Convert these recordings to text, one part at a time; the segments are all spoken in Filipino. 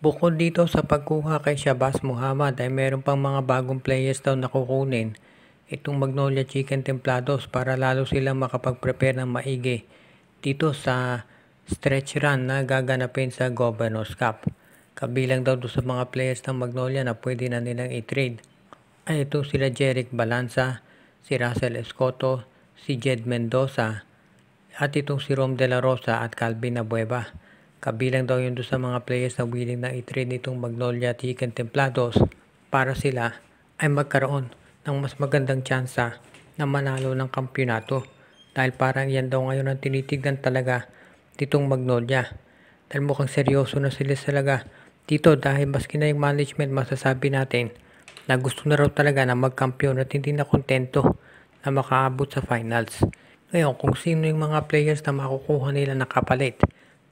Bukod dito sa pagkuha kay Shabazz Muhammad ay meron pang mga bagong players daw na kukunin itong Magnolia Chicken Templados para lalo silang makapag-prepare ng maigi dito sa stretch run na gaganapin sa Governors Cup. Kabilang daw doon sa mga players ng Magnolia na pwede na nilang i-trade ay itong sila Jeric Balanza, si Russell Escoto, si Jed Mendoza at itong si Rom De La Rosa at Calvin Abueva. Kabilang daw yun doon sa mga players na willing na i-trade itong Magnolia Chicken Templados para sila ay magkaroon ng mas magandang tsansa na manalo ng kampyonato. Dahil parang yan daw ngayon ang tinitignan talaga ditong Magnolia. Dahil mukhang seryoso na sila talaga dito dahil maski na yung management masasabi natin na gusto na raw talaga na magkampiyon at hindi na kontento na makaabot sa finals. Ngayon kung sino yung mga players na makukuha nila na kapalit,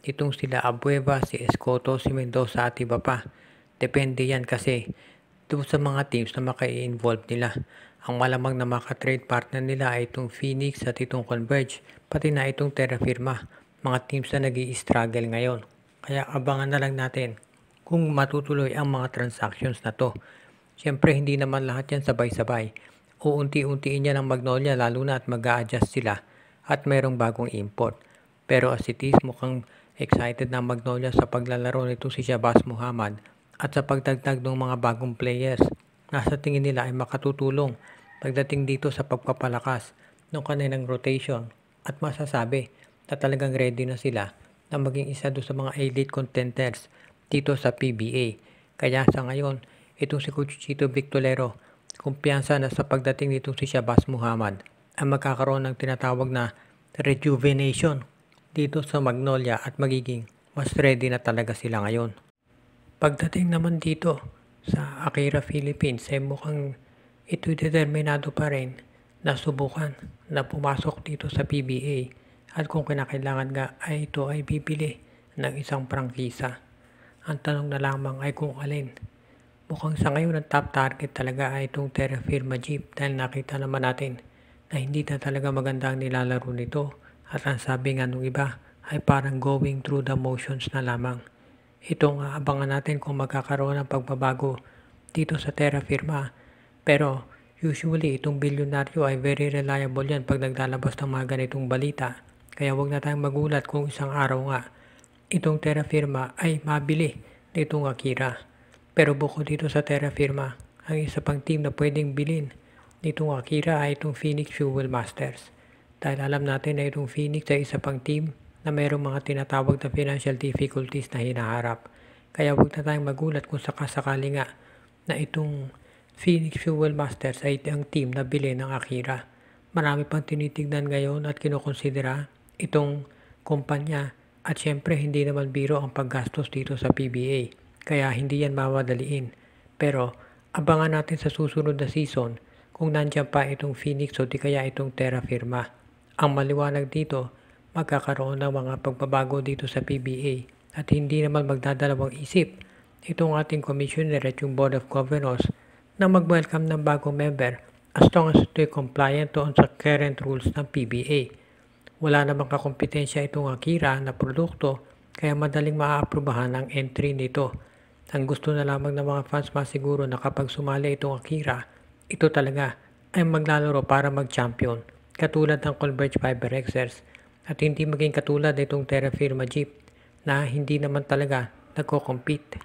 itong sila Abueva, si Escoto, si Mendoza at iba pa. Depende yan kasi doon sa mga teams na maka-involve nila. Ang malamang na maka-trade partner nila ay itong Phoenix at itong Converge, pati na itong Terra Firma, mga teams na nag-i-struggle ngayon. Kaya abangan na lang natin kung matutuloy ang mga transactions na to. Siyempre hindi naman lahat yan sabay-sabay. Uunti-untiin yan ang Magnolia lalo na at mag-a-adjust sila at merong bagong import. Pero as it is, mukhang excited na Magnolia sa paglalaro nito si Shabazz Muhammad at sa pagdagdag ng mga bagong players na sa tingin nila ay makatutulong pagdating dito sa pagpapalakas ng kanilang rotation at masasabi na talagang ready na sila na maging isa doon sa mga elite contenders dito sa PBA. Kaya sa ngayon, itong si Coach Chito Victolero, kumpiyansa na sa pagdating nitong si Shabazz Muhammad ang magkakaroon ng tinatawag na rejuvenation dito sa Magnolia at magiging mas ready na talaga sila ngayon. Pagdating naman dito sa Akira Philippines ay mukhang ito'y determinado pa rin na subukan na pumasok dito sa PBA at kung kinakailangan nga ay ito ay bibili ng isang prangkisa. Ang tanong na lamang ay kung alin. Mukhang sa ngayon ang top target talaga ay itong Terra Firma Jeep dahil nakita naman natin na hindi na talaga maganda ang nilalaro nito at ang sabi nga nung iba ay parang going through the motions na lamang. Itong abangan natin kung magkakaroon ng pagbabago dito sa Terra Firma. Pero usually itong bilyonaryo ay very reliable yan pag naglalabas ng mga ganitong balita. Kaya wag na tayong magulat kung isang araw nga itong Terra Firma ay mabili nitong Akira. Pero bukod dito sa Terra Firma, ang isa pang team na pwedeng bilhin nitong Akira ay itong Phoenix Fuel Masters. Dahil alam natin na itong Phoenix ay isa pang team na mayroong mga tinatawag na financial difficulties na hinaharap. Kaya huwag na tayong magulat kung sakasakali nga na itong Phoenix Fuel Masters ay ang team na bili ng Akira. Marami pang tinitignan ngayon at kinukonsidera itong kumpanya at syempre hindi naman biro ang paggastos dito sa PBA. Kaya hindi yan mamadaliin. Pero abangan natin sa susunod na season kung nandiyan pa itong Phoenix o di kaya itong Terra Firma. Ang maliwanag dito, magkakaroon ng mga pagbabago dito sa PBA at hindi naman magdadalawang isip itong ating commissioner at yung Board of Governors na mag-welcome ng bagong member as long as ito'y compliant doon sa current rules ng PBA. Wala namang kakompetensya itong Akira na produkto kaya madaling maaaprubahan ang entry nito. Ang gusto na lamang ng mga fans masiguro na kapag sumali itong Akira, ito talaga ay maglalaro para mag-champion katulad ng Converge Fiber Xers at hindi maging katulad nitong Terra Firma Jeep na hindi naman talaga nagko-compete.